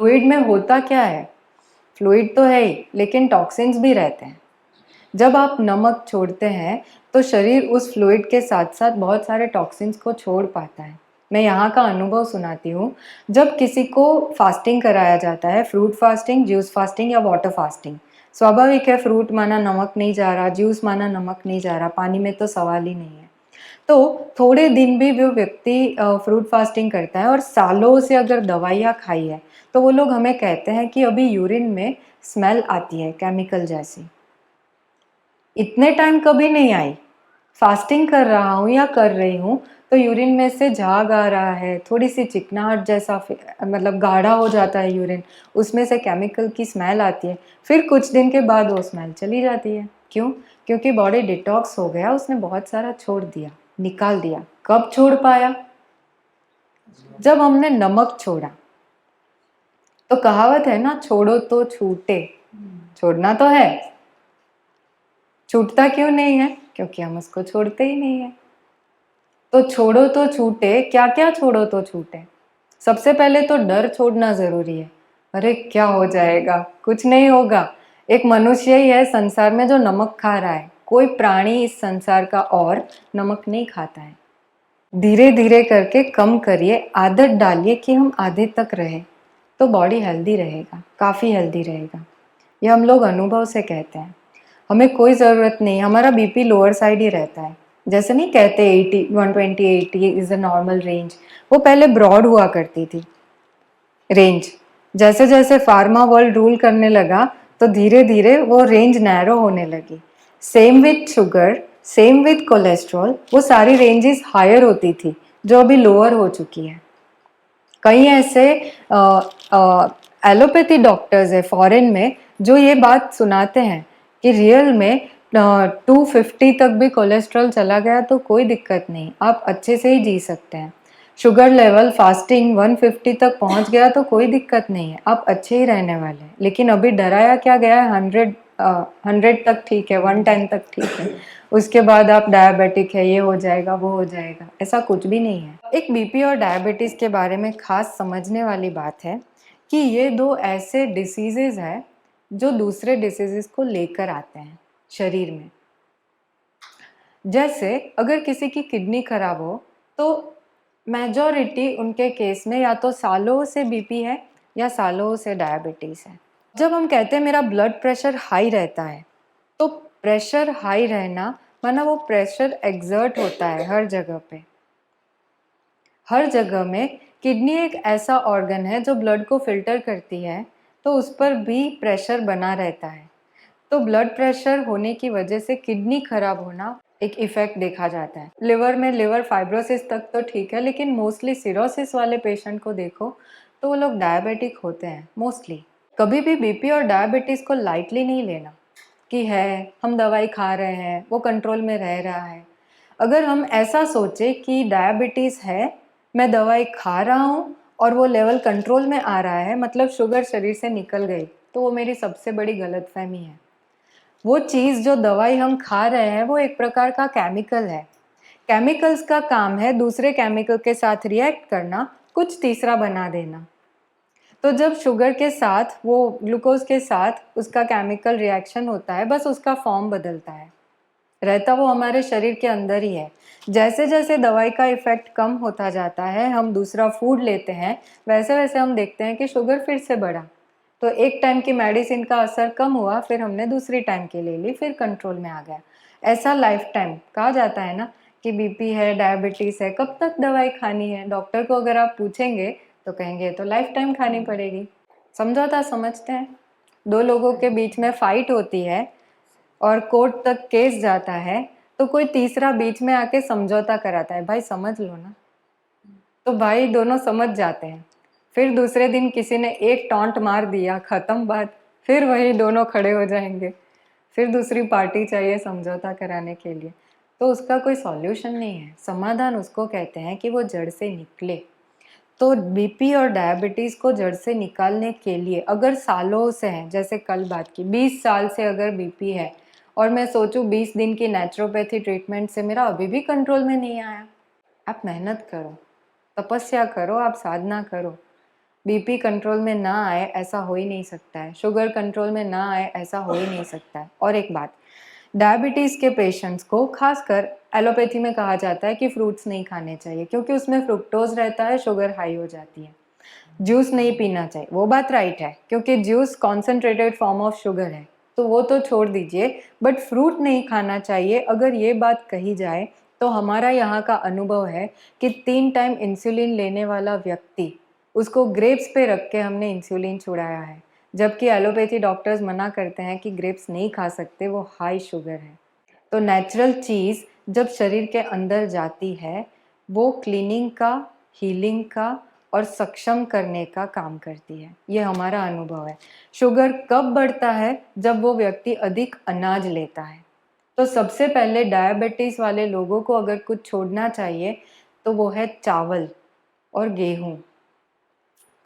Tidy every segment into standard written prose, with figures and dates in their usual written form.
Fluid में होता क्या है? फ्लूइड तो है ही, लेकिन टॉक्सिन्स भी रहते हैं। जब आप नमक छोड़ते हैं, तो शरीर उस फ्लूइड के साथ-साथ बहुत सारे टॉक्सिन्स को छोड़ पाता है। मैं यहाँ का अनुभव सुनाती हूँ। जब किसी को फास्टिंग कराया जाता है, फ्रूट फास्टिंग, जूस फास्टिंग या वाटर फास्टिंग। स्वाभाविक है, फ्रूट माना नमक नहीं जा रहा, जूस माना नमक नहीं जा रहा, पानी में तो सवाल ही नहीं है। तो थोड़े दिन भी वो व्यक्ति फ्रूट फास्टिंग करता है और सालों से अगर दवाइयाँ खाई है, तो वो लोग हमें कहते हैं कि अभी यूरिन में स्मेल आती है केमिकल जैसी। इतने टाइम कभी नहीं आई। फास्टिंग कर रहा हूँ या कर रही हूँ, तो यूरिन में से झाग आ रहा है, थोड़ी-सी चिकनाहट जैसा मतलब गाढ़ा हो जाता है यूरिन, उसमें से केमिकल की स्मेल आती है। फिर कुछ दिन के बाद वो स्मेल चली जाती है। क्यों? क्योंकि बॉडी डिटॉक्स हो गया, उसने बहुत सारा छोड़ दिया, निकाल दिया। कब छोड़ पाया? जब हमने नमक छोड़ा। तो कहावत है ना, छोड़ो तो छूटे। छोड़ना तो है। छूटता क्यों नहीं है? क्योंकि हम उसको छोड़ते ही नहीं है। तो छोड़ो तो छूटे, क्या-क्या छोड़ो तो छूटे? सबसे पहले तो डर छोड़ना ज़रूरी है। अरे क्या हो जाएगा? कुछ नहीं होगा। एक मनुष्य ही है संसार में जो नमक खा रहा है। कोई प्राणी इस संसार का और नमक नहीं खाता है। धीरे-धीरे करके कम करिए, आदत डालिए कि हम आधे तक रहें, तो बॉडी हेल्दी रहेगा, काफ़ी हेल्दी रहेगा। ये हम लोग अनुभव से कहते हैं। हमें कोई ज़रूरत नहीं, हमारा बीपी लोअर साइड ही रहता है। जैसे नहीं कहते 80 120 80 इज़ द नॉर्मल रेंज, वो पहले ब्रॉड हुआ करती थी रेंज। जैसे-जैसे फार्मा वर्ल्ड रूल करने लगा, तो धीरे-धीरे वो रेंज नैरो होने लगी। Same with sugar, same with cholesterol, वो सारी रेंजेस हायर होती थी, जो अभी लोअर हो चुकी है। कई ऐसे एलोपैथी डॉक्टर्स है फॉरेन में जो ये बात सुनाते हैं कि रियल में 250 तक भी कोलेस्ट्रॉल चला गया तो कोई दिक्कत नहीं, आप अच्छे से ही जी सकते हैं। शुगर लेवल फास्टिंग 150 तक पहुंच गया तो कोई दिक्कत नहीं है, आप अच्छे ही रहने वाले हैं। लेकिन अभी डराया क्या गया है, 100 तक ठीक है, 110 तक ठीक है, उसके बाद आप डायबिटिक है, ये हो जाएगा, वो हो जाएगा, ऐसा कुछ भी नहीं है। एक बीपी और डायबिटीज़ के बारे में खास समझने वाली बात है कि ये दो ऐसे डिसीजेज़ हैं जो दूसरे डिसीजेज़ को लेकर आते हैं शरीर में। जैसे अगर किसी की किडनी खराब हो, तो मेजॉरिटी उनके केस में या तो सालों से बीपी है या सालों से डायबिटीज़ है। जब हम कहते हैं मेरा ब्लड प्रेशर हाई रहता है, तो प्रेशर हाई रहना माना वो प्रेशर एक्सर्ट होता है हर जगह पे। हर जगह में किडनी एक ऐसा ऑर्गन है जो ब्लड को फिल्टर करती है, तो उस पर भी प्रेशर बना रहता है। तो ब्लड प्रेशर होने की वजह से किडनी खराब होना एक इफ़ेक्ट देखा जाता है। लिवर में लिवर फाइब्रोसिस तक तो ठीक है, लेकिन मोस्टली सिरोसिस वाले पेशेंट को देखो, तो वो लोग डायबिटिक होते हैं मोस्टली। कभी भी बीपी और डायबिटीज़ को लाइटली नहीं लेना कि है, हम दवाई खा रहे हैं, वो कंट्रोल में रह रहा है। अगर हम ऐसा सोचें कि डायबिटीज़ है, मैं दवाई खा रहा हूँ और वो लेवल कंट्रोल में आ रहा है, मतलब शुगर शरीर से निकल गई, तो वो मेरी सबसे बड़ी गलतफ़हमी है। वो चीज़ जो दवाई हम खा रहे हैं, वो एक प्रकार का केमिकल है। केमिकल्स का काम है दूसरे केमिकल के साथ रिएक्ट करना, कुछ तीसरा बना देना। तो जब शुगर के साथ वो ग्लूकोज़ के साथ उसका केमिकल रिएक्शन होता है, बस उसका फॉर्म बदलता है। रहता वो हमारे शरीर के अंदर ही है। जैसे-जैसे दवाई का इफ़ेक्ट कम होता जाता है, हम दूसरा फूड लेते हैं, वैसे-वैसे हम देखते हैं कि शुगर फिर से बढ़ा। तो एक टाइम की मेडिसिन का असर कम हुआ, फिर हमने दूसरी टाइम की ले ली, फिर कंट्रोल में आ गया। ऐसा लाइफ़ टाइम कहा जाता है ना कि बीपी है, डायबिटीज़ है, कब तक दवाई खानी है? डॉक्टर को अगर आप पूछेंगे, तो कहेंगे ये तो लाइफ़ टाइम खानी पड़ेगी। समझौता समझते हैं। 2 लोगों के बीच में फ़ाइट होती है और कोर्ट तक केस जाता है, तो कोई तीसरा बीच में आके समझौता कराता है, भाई समझ लो ना। तो भाई दोनों समझ जाते हैं। फिर दूसरे दिन किसी ने एक टॉन्ट मार दिया, खत्म बात, फिर वही दोनों खड़े हो जाएँगे। फिर दूसरी पार्टी चाहिए समझौता कराने के लिए। तो उसका कोई सॉल्यूशन नहीं है, समाधान उसको कहते हैं कि वो जड़ से निकले। तो बीपी और डायबिटीज़ को जड़ से निकालने के लिए अगर सालों से हैं, जैसे कल बात की 20 साल से अगर बीपी है और मैं सोचूं 20 दिन की नेचुरोपैथी ट्रीटमेंट से मेरा अभी भी कंट्रोल में नहीं आया, आप मेहनत करो, तपस्या करो, आप साधना करो। बीपी कंट्रोल में ना आए ऐसा हो ही नहीं सकता है, शुगर कंट्रोल में ना आए ऐसा हो ही नहीं सकता है। और एक बात, डायबिटीज़ के पेशेंट्स को खासकर एलोपैथी में कहा जाता है कि फ्रूट्स नहीं खाने चाहिए क्योंकि उसमें फ्रुक्टोज रहता है, शुगर हाई हो जाती है। जूस नहीं पीना चाहिए, वो बात राइट है क्योंकि juice concentrated form of sugar है, तो वो तो छोड़ दीजिए, बट फ्रूट नहीं खाना चाहिए। अगर ये बात कही जाए तो हमारा यहाँ का अनुभव है कि 3 टाइम इंसुलिन लेने वाला व्यक्ति, उसको ग्रेप्स पे रख के हमने इंसुलिन छुड़ाया है, जबकि एलोपैथी डॉक्टर्स मना करते हैं कि ग्रेप्स नहीं खा सकते, वो हाई शुगर है। तो नेचुरल चीज़ जब शरीर के अंदर जाती है, वो क्लीनिंग का, हीलिंग का और सक्षम करने का काम करती है। ये हमारा अनुभव है। शुगर कब बढ़ता है? जब वो व्यक्ति अधिक अनाज लेता है। तो सबसे पहले डायबिटीज़ वाले लोगों को अगर कुछ छोड़ना चाहिए तो वो है चावल और गेहूँ।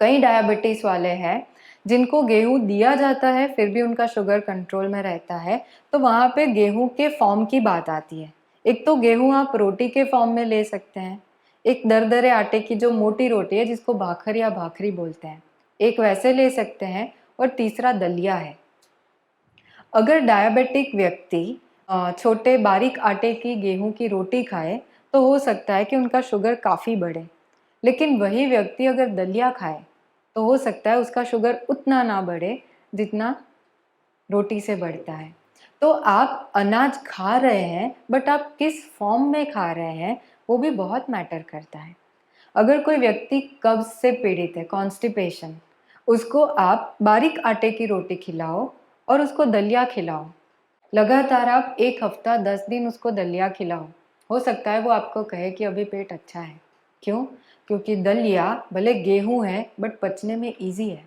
कई डायबिटीज़ वाले हैं जिनको गेहूँ दिया जाता है फिर भी उनका शुगर कंट्रोल में रहता है, तो वहाँ पे गेहूँ के फॉर्म की बात आती है। एक तो गेहूँ आप रोटी के फॉर्म में ले सकते हैं, एक दरदरे आटे की जो मोटी रोटी है जिसको भाखर या भाखरी बोलते हैं, एक वैसे ले सकते हैं, और तीसरा दलिया है। अगर डायबिटिक व्यक्ति छोटे बारीक आटे की गेहूं की रोटी खाए तो हो सकता है कि उनका शुगर काफ़ी बढ़े, लेकिन वही व्यक्ति अगर दलिया खाए तो हो सकता है उसका शुगर उतना ना बढ़े जितना रोटी से बढ़ता है। तो आप अनाज खा रहे हैं, बट आप किस फॉर्म में खा रहे हैं वो भी बहुत मैटर करता है। अगर कोई व्यक्ति कब्ज से पीड़ित है, कॉन्स्टिपेशन, उसको आप बारीक आटे की रोटी खिलाओ और उसको दलिया खिलाओ। लगातार आप 1 हफ्ता 10 दिन उसको दलिया खिलाओ। हो सकता है वो आपको कहे कि अभी पेट अच्छा है। क्यों? क्योंकि दलिया भले गेहूँ है बट पचने में ईज़ी है।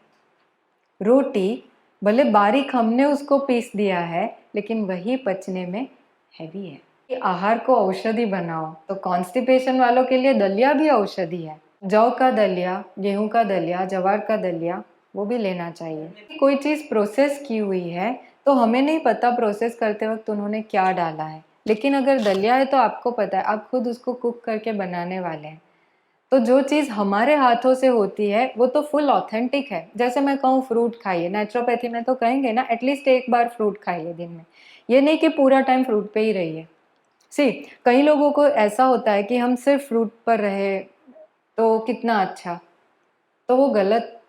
रोटी भले बारीक हमने उसको पीस दिया है लेकिन वही पचने में हैवी है। कि आहार को औषधि बनाओ, तो कॉन्स्टिपेशन वालों के लिए दलिया भी औषधि है। जौ का दलिया, गेहूं का दलिया, जवार का दलिया, वो भी लेना चाहिए। कोई चीज़ प्रोसेस की हुई है तो हमें नहीं पता प्रोसेस करते वक्त उन्होंने क्या डाला है, लेकिन अगर दलिया है तो आपको पता है, आप खुद उसको कुक करके बनाने वाले हैं। तो जो चीज़ हमारे हाथों से होती है वो तो फुल ऑथेंटिक है। जैसे मैं कहूँ फ्रूट खाइए, नेचुरोपैथी में तो कहेंगे ना एटलीस्ट एक बार फ्रूट खाइए दिन में, ये नहीं कि पूरा टाइम फ्रूट पे ही रहिए। सी, कई लोगों को ऐसा होता है कि हम सिर्फ फ्रूट पर रहे तो कितना अच्छा, तो वो गलत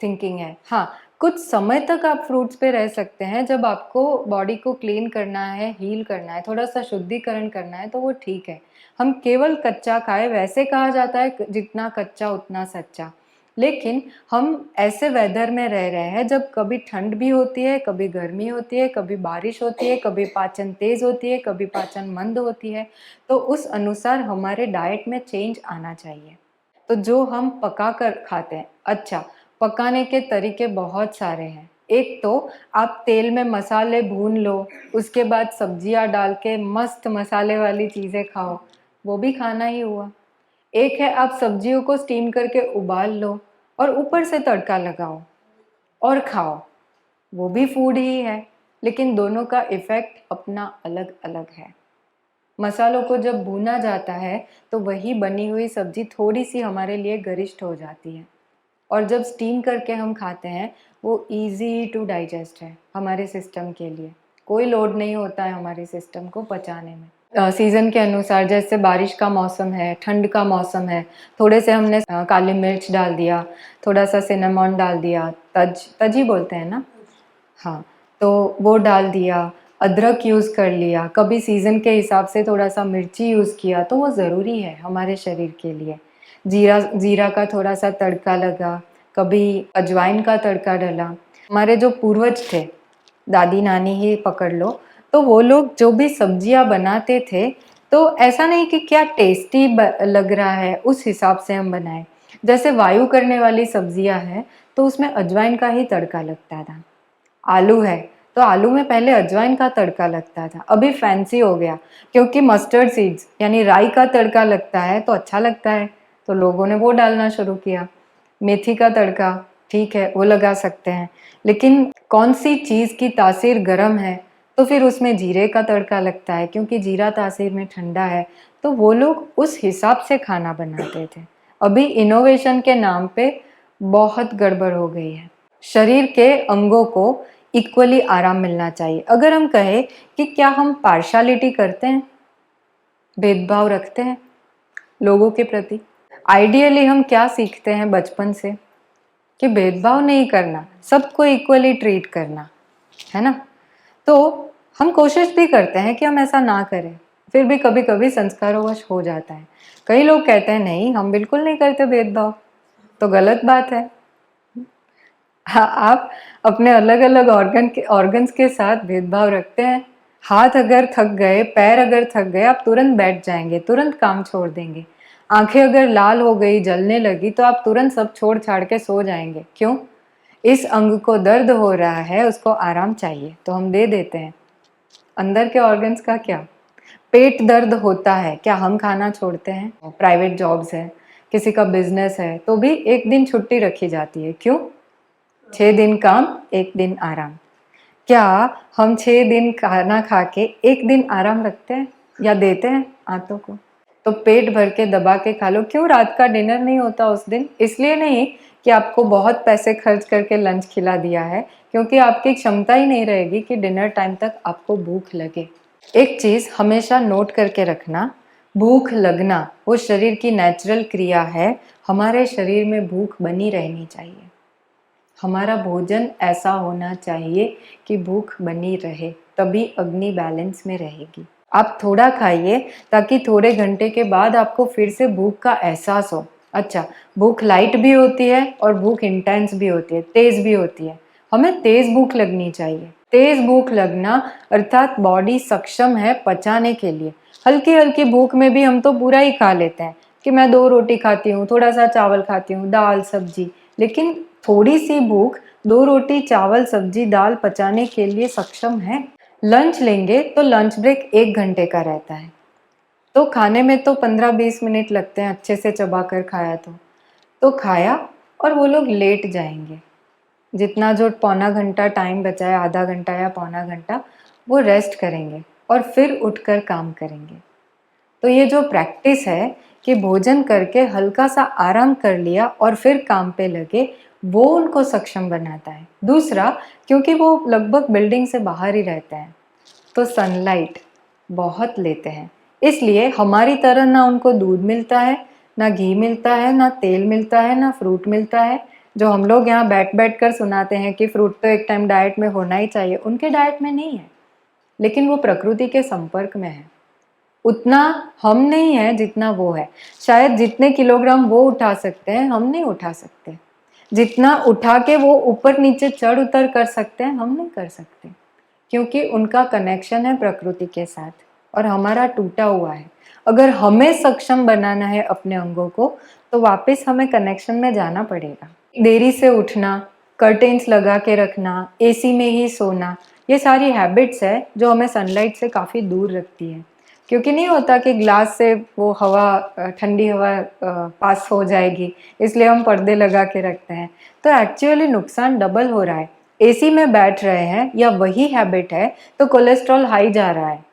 थिंकिंग है। हाँ, कुछ समय तक आप फ्रूट्स पे रह सकते हैं, जब आपको बॉडी को क्लीन करना है, हील करना है, थोड़ा सा शुद्धिकरण करना है तो वो ठीक है। हम केवल कच्चा खाएं, वैसे कहा जाता है जितना कच्चा उतना सच्चा। लेकिन हम ऐसे वेदर में रह रहे हैं जब कभी ठंड भी होती है, कभी गर्मी होती है, कभी बारिश होती है, कभी पाचन तेज होती है, कभी पाचन मंद होती है। तो उस अनुसार हमारे डाइट में चेंज आना चाहिए। तो जो हम पका कर खाते हैं, अच्छा, पकाने के तरीके बहुत सारे हैं। एक तो आप तेल में मसाले भून लो, उसके बाद सब्जियां डाल के मस्त मसाले वाली चीज़ें खाओ, वो भी खाना ही हुआ। एक है आप सब्जियों को स्टीम करके उबाल लो और ऊपर से तड़का लगाओ और खाओ, वो भी फूड ही है, लेकिन दोनों का इफ़ेक्ट अपना अलग अलग है। मसालों को जब भूना जाता है तो वही बनी हुई सब्जी थोड़ी सी हमारे लिए गरिष्ठ हो जाती है, और जब स्टीम करके हम खाते हैं वो इजी टू डाइजेस्ट है हमारे सिस्टम के लिए। कोई लोड नहीं होता है हमारे सिस्टम को पचाने में। सीज़न के अनुसार, जैसे बारिश का मौसम है, ठंड का मौसम है, थोड़े से हमने काली मिर्च डाल दिया, थोड़ा सा सिनेमॉन डाल दिया, तज तज ही बोलते हैं ना, हाँ, तो वो डाल दिया, अदरक यूज़ कर लिया, कभी सीज़न के हिसाब से थोड़ा-सा मिर्ची यूज़ किया, तो वो ज़रूरी है हमारे शरीर के लिए। जीरा जीरा का थोड़ा-सा तड़का लगा, कभी अजवाइन का तड़का डला। हमारे जो पूर्वज थे, दादी-नानी ही पकड़ लो, तो वो लोग जो भी सब्जियाँ बनाते थे, तो ऐसा नहीं कि क्या टेस्टी लग रहा है, उस हिसाब से हम बनाएँ। जैसे वायु करने वाली सब्जियाँ हैं, तो उसमें अजवाइन का ही तड़का लगता था। आलू है तो आलू में पहले अजवाइन का तड़का लगता था, अभी फैंसी हो गया क्योंकि मस्टर्ड सीड्स यानी राई का तड़का लगता है तो अच्छा लगता है, तो लोगों ने वो डालना शुरू किया। मेथी का तड़का, ठीक है, वो लगा सकते हैं, लेकिन कौन सी चीज़ की तासीर गर्म है तो फिर उसमें जीरे का तड़का लगता है क्योंकि जीरा तासीर में ठंडा है, तो वो लोग उस हिसाब से खाना बनाते थे। अभी इनोवेशन के नाम पे बहुत गड़बड़ हो गई है। शरीर के अंगों को इक्वली आराम मिलना चाहिए। अगर हम कहें कि क्या हम पार्शियलिटी करते हैं, भेदभाव रखते हैं लोगों के प्रति? आइडियली हम क्या सीखते हैं बचपन से कि भेदभाव नहीं करना, सबको इक्वली ट्रीट करना, है ना? तो हम कोशिश भी करते हैं कि हम ऐसा ना करें, फिर भी कभी कभी संस्कारोवश हो जाता है। कई लोग कहते हैं नहीं हम बिल्कुल नहीं करते भेदभाव, तो गलत बात है। हाँ, आप अपने अलग अलग ऑर्गन्स के साथ भेदभाव रखते हैं। हाथ अगर थक गए, पैर अगर थक गए, आप तुरंत बैठ जाएंगे, तुरंत काम छोड़ देंगे। आंखें अगर लाल हो गई, जलने लगी, तो आप तुरंत सब छोड़ छाड़ के सो जाएंगे। क्यों? इस अंग को दर्द हो रहा है, उसको आराम चाहिए, तो हम दे देते हैं। अंदर के ऑर्गन्स का क्या? पेट दर्द होता है, क्या हम खाना छोड़ते हैं? प्राइवेट जॉब्स है, किसी का बिजनेस है, तो भी एक दिन छुट्टी रखी जाती है। क्यों? 6 दिन काम, एक दिन आराम। क्या हम 6 दिन खाना खा के एक दिन आराम रखते हैं या देते हैं आंतों को? तो पेट भर के दबा के खा लो। क्यों रात का डिनर नहीं होता उस दिन? इसलिए नहीं कि आपको बहुत पैसे खर्च करके लंच खिला दिया है, क्योंकि आपकी क्षमता ही नहीं रहेगी कि डिनर टाइम तक आपको भूख लगे। एक चीज हमेशा नोट करके रखना, भूख लगना वो शरीर की नेचुरल क्रिया है। हमारे शरीर में भूख बनी रहनी चाहिए। हमारा भोजन ऐसा होना चाहिए कि भूख बनी रहे, तभी अग्नि बैलेंस में रहेगी। आप थोड़ा खाइए ताकि थोड़े घंटे के बाद आपको फिर से भूख का एहसास हो। अच्छा, भूख लाइट भी होती है और भूख इंटेंस भी होती है, तेज भी होती है। हमें तेज भूख लगनी चाहिए। तेज भूख लगना अर्थात बॉडी सक्षम है पचाने के लिए। हल्की हल्की भूख में भी हम तो पूरा ही खा लेते हैं कि मैं 2 रोटी खाती हूँ, थोड़ा सा चावल खाती हूँ, दाल सब्जी। लेकिन थोड़ी सी भूख 2 रोटी चावल सब्जी दाल पचाने के लिए सक्षम है। लंच लेंगे तो लंच ब्रेक 1 घंटे का रहता है, तो खाने में तो 15-20 मिनट लगते हैं अच्छे से चबा कर खाया तो खाया और वो लोग लेट जाएंगे। जितना जो पौना घंटा टाइम बचा है, आधा घंटा या पौना घंटा, वो रेस्ट करेंगे और फिर उठकर काम करेंगे। तो ये जो प्रैक्टिस है कि भोजन करके हल्का सा आराम कर लिया और फिर काम पे लगे, वो उनको सक्षम बनाता है। दूसरा, क्योंकि वो लगभग बिल्डिंग से बाहर ही रहते हैं, तो सनलाइट बहुत लेते हैं, इसलिए हमारी तरह ना उनको दूध मिलता है, ना घी मिलता है, ना तेल मिलता है, ना फ्रूट मिलता है। जो हम लोग यहाँ बैठ बैठ कर सुनाते हैं कि फ्रूट तो एक टाइम डाइट में होना ही चाहिए, उनके डाइट में नहीं है, लेकिन वो प्रकृति के संपर्क में है। उतना हम नहीं है जितना वो है। शायद जितने किलोग्राम वो उठा सकते हैं, हम नहीं उठा सकते। जितना उठा के वो ऊपर नीचे चढ़ उतर कर सकते हैं, हम नहीं कर सकते, क्योंकि उनका कनेक्शन है प्रकृति के साथ और हमारा टूटा हुआ है। अगर हमें सक्षम बनाना है अपने अंगों को, तो वापस हमें कनेक्शन में जाना पड़ेगा। देरी से उठना, कर्टेन्स लगा के रखना, एसी में ही सोना, ये सारी हैबिट्स है जो हमें सनलाइट से काफ़ी दूर रखती है। क्योंकि नहीं होता कि ग्लास से वो हवा, ठंडी हवा पास हो जाएगी, इसलिए हम पर्दे लगा के रखते हैं। तो एक्चुअली नुकसान डबल हो रहा है। एसी में बैठ रहे हैं या वही हैबिट है तो कोलेस्ट्रॉल हाई जा रहा है,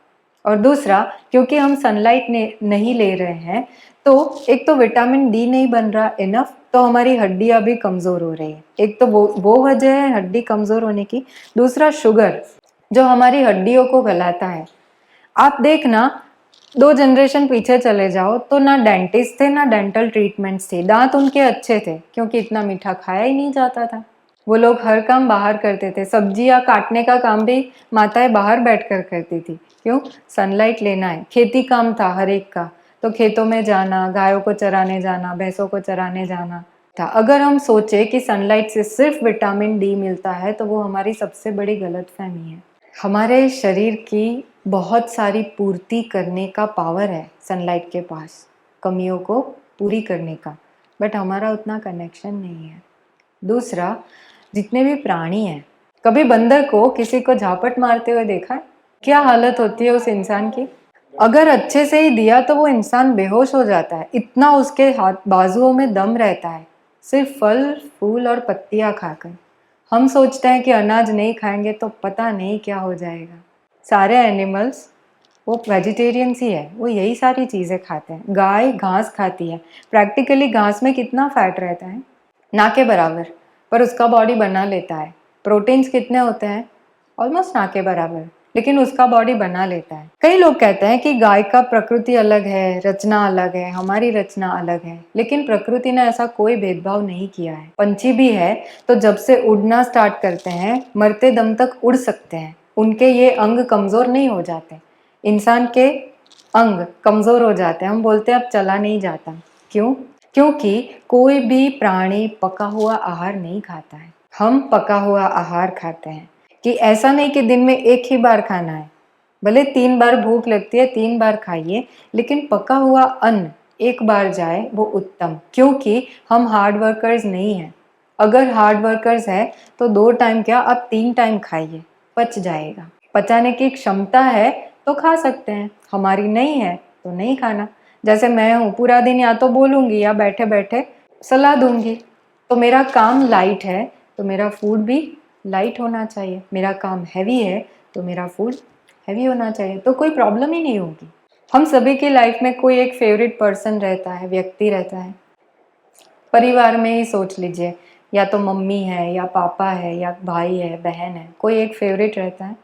और दूसरा क्योंकि हम सनलाइट नहीं ले रहे हैं, तो एक तो विटामिन डी नहीं बन रहा इनफ, तो हमारी हड्डियां भी कमज़ोर हो रही है। एक तो वो वजह है हड्डी कमज़ोर होने की। दूसरा शुगर, जो हमारी हड्डियों को गलाता है। आप देखना, 2 जनरेशन पीछे चले जाओ तो ना डेंटिस्ट थे ना डेंटल ट्रीटमेंट्स थे। दांत उनके अच्छे थे क्योंकि इतना मीठा खाया ही नहीं जाता था। वो लोग हर काम बाहर करते थे, सब्जियां काटने का काम भी माताएं बाहर बैठकर करती थी। क्यों? सनलाइट लेना है। खेती काम था हर एक का, तो खेतों में जाना, गायों को चराने जाना, भैंसों को चराने जाना था। अगर हम सोचे कि सनलाइट से सिर्फ विटामिन डी मिलता है, तो वो हमारी सबसे बड़ी गलतफहमी है। हमारे शरीर की बहुत सारी पूर्ति करने का पावर है सनलाइट के पास, कमियों को पूरी करने का, बट हमारा उतना कनेक्शन नहीं है। दूसरा, जितने भी प्राणी हैं, कभी बंदर को किसी को झापट मारते हुए देखा है? क्या हालत होती है उस इंसान की? अगर अच्छे से ही दिया तो वो इंसान बेहोश हो जाता है, इतना उसके हाथ बाजुओं में दम रहता है, सिर्फ फल फूल और पत्तियां खाकर। हम सोचते हैं कि अनाज नहीं खाएंगे तो पता नहीं क्या हो जाएगा। सारे एनिमल्स वो वेजिटेरियंस ही है, वो यही सारी चीज़ें खाते हैं। गाय घास खाती है, प्रैक्टिकली घास में कितना फैट रहता है, ना के बराबर, पर उसका बॉडी बना लेता है। प्रोटीन्स कितने होते हैं? ऑलमोस्ट ना के बराबर, लेकिन उसका बॉडी बना लेता है। कई लोग कहते हैं कि गाय का प्रकृति अलग है, रचना अलग है, हमारी रचना अलग है, लेकिन प्रकृति ने ऐसा कोई भेदभाव नहीं किया है। पंछी भी है तो जब से उड़ना स्टार्ट करते हैं, मरते दम तक उड़ सकते हैं। उनके ये अंग कमजोर नहीं हो जाते। इंसान के अंग कमजोर हो जाते हैं, हम बोलते हैं अब चला नहीं जाता। क्यों? क्योंकि कोई भी प्राणी पका हुआ आहार नहीं खाता है। हम पका हुआ आहार खाते हैं। कि ऐसा नहीं कि दिन में एक ही बार खाना है, भले 3 बार भूख लगती है 3 बार खाइए, लेकिन पका हुआ अन्न एक बार जाए वो उत्तम। क्योंकि हम हार्ड वर्कर्स नहीं हैं। अगर हार्ड वर्कर्स है तो 2 टाइम क्या, आप 3 टाइम खाइए, पच जाएगा। पचाने की क्षमता है तो खा सकते हैं, हमारी नहीं है तो नहीं खाना। जैसे मैं हूँ, पूरा दिन या तो बोलूँगी या बैठे बैठे सलाह दूंगी। तो मेरा काम लाइट है तो मेरा फूड भी लाइट होना चाहिए। मेरा काम हैवी है तो मेरा फूड हैवी होना चाहिए, तो कोई प्रॉब्लम ही नहीं होगी। हम सभी की लाइफ में कोई एक फेवरेट पर्सन रहता है, व्यक्ति रहता है। परिवार में ही सोच लीजिए, या तो मम्मी है या पापा है या भाई है बहन है, कोई एक फेवरेट रहता है।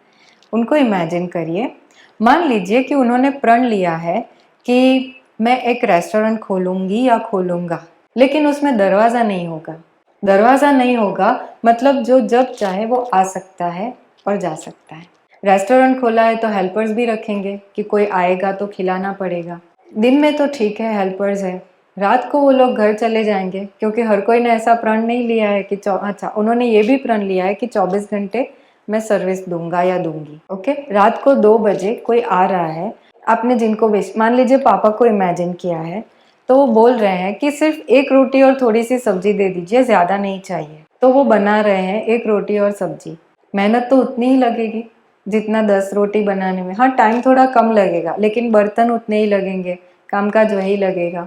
उनको इमेजिन करिए, मान लीजिए कि उन्होंने प्रण लिया है कि मैं एक रेस्टोरेंट खोलूंगी या खोलूंगा, लेकिन उसमें दरवाज़ा नहीं होगा। दरवाज़ा नहीं होगा मतलब जो जब चाहे वो आ सकता है और जा सकता है। रेस्टोरेंट खोला है तो हेल्पर्स भी रखेंगे कि कोई आएगा तो खिलाना पड़ेगा। दिन में तो ठीक है, हेल्पर्स है, रात को वो लोग घर चले जाएंगे, क्योंकि हर कोई ने ऐसा प्रण नहीं लिया है कि अच्छा, उन्होंने ये भी प्रण लिया है कि 24 घंटे मैं सर्विस दूंगा या दूंगी। ओके, रात को 2 बजे कोई आ रहा है, आपने जिनको मान लीजिए पापा को इमेजिन किया है, तो वो बोल रहे हैं कि सिर्फ एक रोटी और थोड़ी सी सब्जी दे दीजिए, ज़्यादा नहीं चाहिए। तो वो बना रहे हैं एक रोटी और सब्जी। मेहनत तो उतनी ही लगेगी जितना 10 रोटी बनाने में। हाँ, टाइम थोड़ा कम लगेगा, लेकिन बर्तन उतने ही लगेंगे, कामकाज वही लगेगा।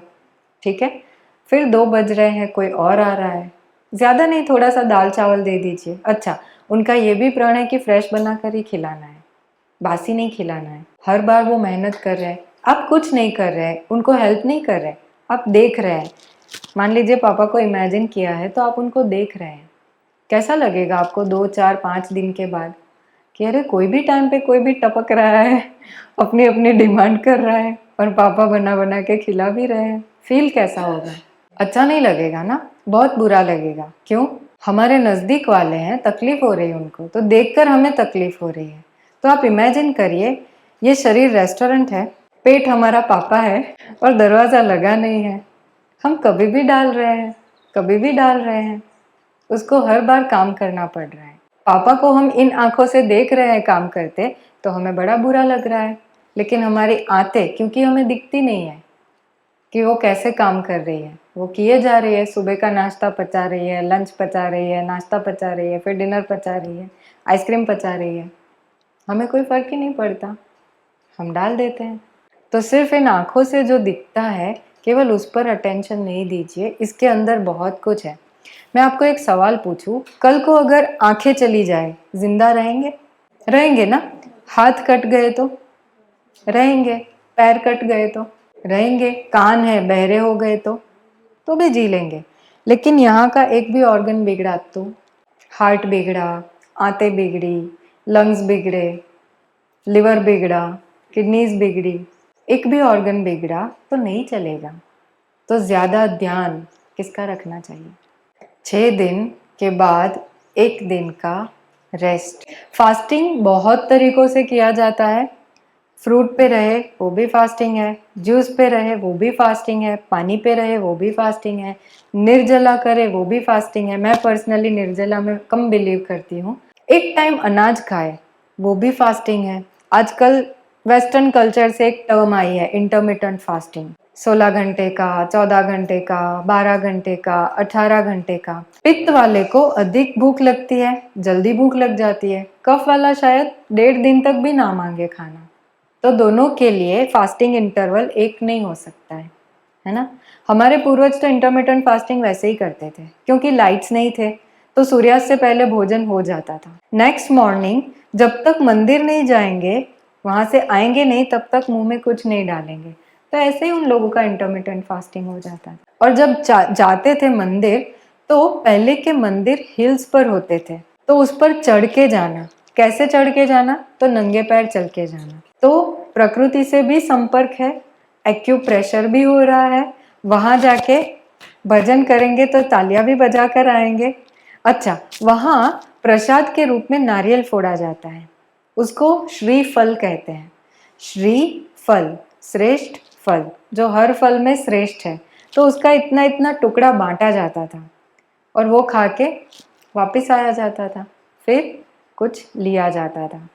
ठीक है, फिर 2 बज रहे हैं, कोई और आ रहा है, ज़्यादा नहीं, थोड़ा सा दाल चावल दे दीजिए। अच्छा, उनका ये भी प्रण है कि फ्रेश बना कर ही खिलाना है, बासी नहीं खिलाना है। हर बार वो मेहनत कर रहे हैं, आप कुछ नहीं कर रहे हैं, उनको हेल्प नहीं कर रहे, आप देख रहे हैं। मान लीजिए पापा को इमेजिन किया है तो आप उनको देख रहे हैं। कैसा लगेगा आपको 2, 4, 5 दिन के बाद कि अरे कोई भी टाइम पे कोई भी टपक रहा है, अपनी अपनी डिमांड कर रहा है और पापा बना बना के खिला भी रहे हैं। फील कैसा होगा? अच्छा नहीं लगेगा ना, बहुत बुरा लगेगा। क्यों? हमारे नज़दीक वाले हैं, तकलीफ हो रही है उनको, तो देखकर हमें तकलीफ हो रही है। तो आप इमेजिन करिए, ये शरीर रेस्टोरेंट है, पेट हमारा पापा है और दरवाज़ा लगा नहीं है। हम कभी भी डाल रहे हैं, कभी भी डाल रहे हैं, उसको हर बार काम करना पड़ रहा है। पापा को हम इन आंखों से देख रहे हैं काम करते, तो हमें बड़ा बुरा लग रहा है, लेकिन हमारी आंतें, क्योंकि हमें दिखती नहीं है कि वो कैसे काम कर रही है, वो किए जा रही है। सुबह का नाश्ता पचा रही है, लंच पचा रही है, नाश्ता पचा रही है, फिर डिनर पचा रही है, आइसक्रीम पचा रही है। हमें कोई फ़र्क ही नहीं पड़ता, हम डाल देते हैं। तो सिर्फ इन आँखों से जो दिखता है, केवल उस पर अटेंशन नहीं दीजिए, इसके अंदर बहुत कुछ है। मैं आपको एक सवाल पूछूं, कल को अगर आंखें चली जाए, जिंदा रहेंगे? रहेंगे ना? हाथ कट गए तो रहेंगे, पैर कट गए तो रहेंगे, कान है बहरे हो गए तो भी जी लेंगे। लेकिन यहाँ का एक भी ऑर्गन बिगड़ा तो, हार्ट बिगड़ा, आंतें बिगड़ी, लंग्स बिगड़े, लिवर बिगड़ा, किडनीज बिगड़ी, एक भी ऑर्गन बिगड़ा तो नहीं चलेगा। तो ज़्यादा ध्यान किसका रखना चाहिए? 6 दिन के बाद 1 दिन का रेस्ट। फास्टिंग बहुत तरीकों से किया जाता है। फ्रूट पे रहे वो भी फास्टिंग है, जूस पे रहे वो भी फास्टिंग है, पानी पे रहे वो भी फास्टिंग है, निर्जला करे वो भी फास्टिंग है। मैं पर्सनली निर्जला में कम बिलीव करती हूँ। एक टाइम अनाज खाए वो भी फास्टिंग है। आजकल वेस्टर्न कल्चर से एक टर्म आई है, इंटरमिटेंट फास्टिंग। 16 घंटे का, 14 घंटे का, 12 घंटे का, 18 घंटे का। पित्त वाले को अधिक भूख लगती है, जल्दी भूख लग जाती है। कफ वाला शायद 1.5 दिन तक भी ना मांगे खाना। तो दोनों के लिए फास्टिंग इंटरवल एक नहीं हो सकता है ना? हमारे पूर्वज तो इंटरमिटेंट फास्टिंग वैसे ही करते थे, क्योंकि लाइट्स नहीं थे, तो सूर्यास्त से पहले भोजन हो जाता था। नेक्स्ट मॉर्निंग जब तक मंदिर नहीं जाएंगे, वहां से आएंगे नहीं, तब तक मुंह में कुछ नहीं डालेंगे। तो ऐसे ही उन लोगों का इंटरमिटेंट फास्टिंग हो जाता था। और जब जाते थे मंदिर, तो पहले के मंदिर हिल्स पर होते थे, तो उस पर चढ़ के जाना, कैसे चढ़ के जाना? तो नंगे पैर चल के जाना। तो प्रकृति से भी संपर्क है, एक्यूप्रेशर भी हो रहा है, वहां जाके भजन करेंगे तो तालियां भी बजा कर आएंगे। अच्छा, वहां प्रसाद के रूप में नारियल फोड़ा जाता है, उसको श्रीफल कहते हैं। श्रीफल, श्रेष्ठ फल, जो हर फल में श्रेष्ठ है। तो उसका इतना इतना टुकड़ा बांटा जाता था और वो खा के वापिस आया जाता था, फिर कुछ लिया जाता था।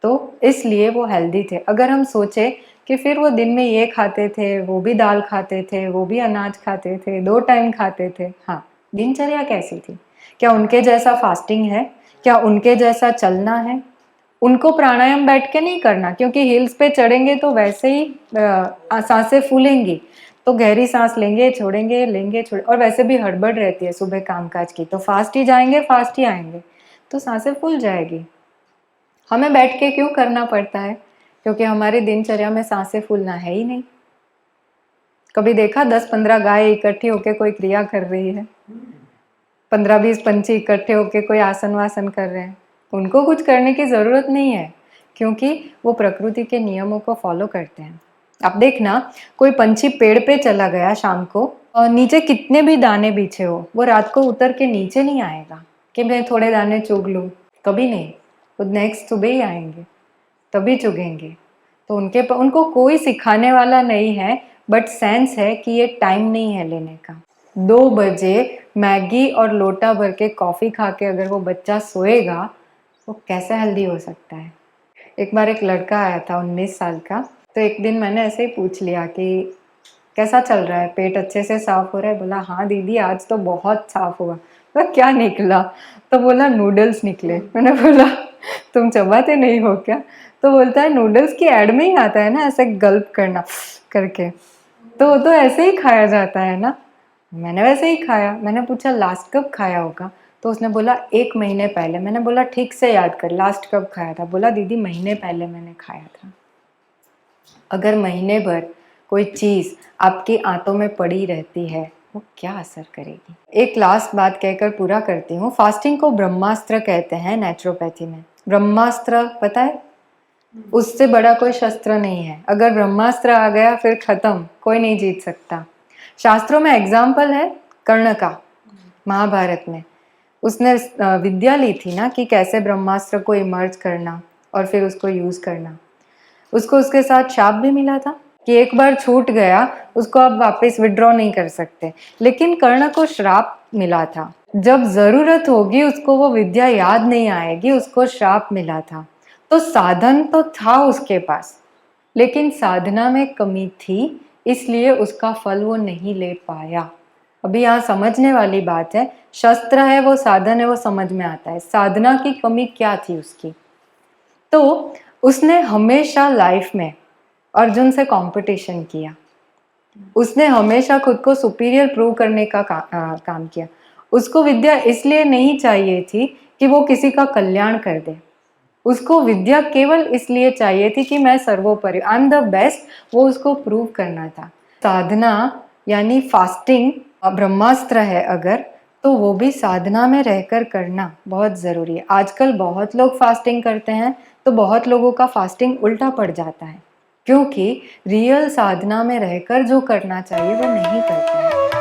तो इसलिए वो हेल्दी थे। अगर हम सोचे कि फिर वो दिन में ये खाते थे, वो भी दाल खाते थे, वो भी अनाज खाते थे, 2 टाइम खाते थे, हाँ, दिनचर्या कैसी थी? क्या उनके जैसा फास्टिंग है? क्या उनके जैसा चलना है? उनको प्राणायाम बैठ के नहीं करना, क्योंकि हिल्स पे चढ़ेंगे तो वैसे ही सांसें फूलेंगी, तो गहरी सांस लेंगे, छोड़ेंगे, लेंगे, छोड़, और वैसे भी हड़बड़ रहती है सुबह कामकाज की, तो फास्ट ही जाएंगे, फास्ट ही आएंगे, तो सांसें फूल जाएगी। हमें बैठ के क्यों करना पड़ता है? क्योंकि हमारी दिनचर्या में सांसें फूलना है ही नहीं। कभी देखा 10-15 गाय इकट्ठी होके कोई क्रिया कर रही है? 15-20 पंछी इकट्ठे होके कोई आसन वासन कर रहे हैं? उनको कुछ करने की जरूरत नहीं है, क्योंकि वो प्रकृति के नियमों को फॉलो करते हैं। अब देखना, कोई पंछी पेड़ पे चला गया शाम को और नीचे कितने भी दाने बिछे हो, वो रात को उतर के नीचे नहीं आएगा कि मैं थोड़े दाने चुग लूं, कभी नहीं। वो नेक्स्ट सुबह ही आएंगे, तभी चुगेंगे। तो उनको कोई सिखाने वाला नहीं है, बट सेंस है कि ये टाइम नहीं है लेने का। 2 बजे मैगी और लोटा भर के कॉफी खा के अगर वो बच्चा सोएगा, वो कैसे हेल्दी हो सकता है? एक बार एक लड़का आया था 19 साल का, तो एक दिन मैंने ऐसे ही पूछ लिया कि कैसा चल रहा है, पेट अच्छे से साफ हो रहा है? बोला हाँ दीदी, आज तो बहुत साफ हुआ। तो क्या निकला? तो बोला नूडल्स निकले। मैंने बोला तुम चबाते नहीं हो क्या? तो बोलता है नूडल्स की ऐड में ही आता है ना ऐसे गल्प करना करके, तो वो तो ऐसे ही खाया जाता है ना। मैंने वैसे ही खाया। मैंने पूछा लास्ट कब खाया होगा? तो उसने बोला 1 महीने पहले। मैंने बोला ठीक से याद कर, लास्ट कब खाया था? बोला दीदी महीने पहले मैंने खाया था। अगर महीने भर कोई चीज आपकी आंतों में पड़ी रहती है, वो क्या असर करेगी? एक लास्ट बात कहकर पूरा करती हूँ। फास्टिंग को ब्रह्मास्त्र कहते हैं नेचुरोपैथी में। ब्रह्मास्त्र पता है? उससे बड़ा कोई शस्त्र नहीं है। अगर ब्रह्मास्त्र आ गया फिर खत्म, कोई नहीं जीत सकता। शास्त्रों में एग्जाम्पल है कर्ण का, महाभारत में। उसने विद्या ली थी ना कि कैसे ब्रह्मास्त्र को इमर्ज करना और फिर उसको यूज करना। उसको उसके साथ शाप भी मिला था कि एक बार छूट गया, उसको आप वापस विड्रॉ नहीं कर सकते। लेकिन कर्ण को श्राप मिला था, जब जरूरत होगी उसको वो विद्या याद नहीं आएगी, उसको श्राप मिला था। तो साधन तो था उसके पास, लेकिन साधना में कमी थी, इसलिए उसका फल वो नहीं ले पाया। अभी यहाँ समझने वाली बात है, शस्त्र है वो, साधन है वो, समझ में आता है। साधना की कमी क्या थी उसकी? तो उसने हमेशा लाइफ में अर्जुन से कंपटीशन किया। उसने हमेशा खुद को सुपीरियर प्रूव करने का काम किया। उसको विद्या इसलिए नहीं चाहिए थी कि वो किसी का कल्याण कर दे। उसको विद्या केवल इसलिए चाहिए थी कि मैं सर्वोपरि, आई एम द बेस्ट, वो उसको प्रूव करना था। साधना यानी फास्टिंग ब्रह्मास्त्र है अगर, तो वो भी साधना में रहकर करना बहुत ज़रूरी है। आजकल बहुत लोग फास्टिंग करते हैं, तो बहुत लोगों का फास्टिंग उल्टा पड़ जाता है, क्योंकि रियल साधना में रहकर जो करना चाहिए वो नहीं करते हैं।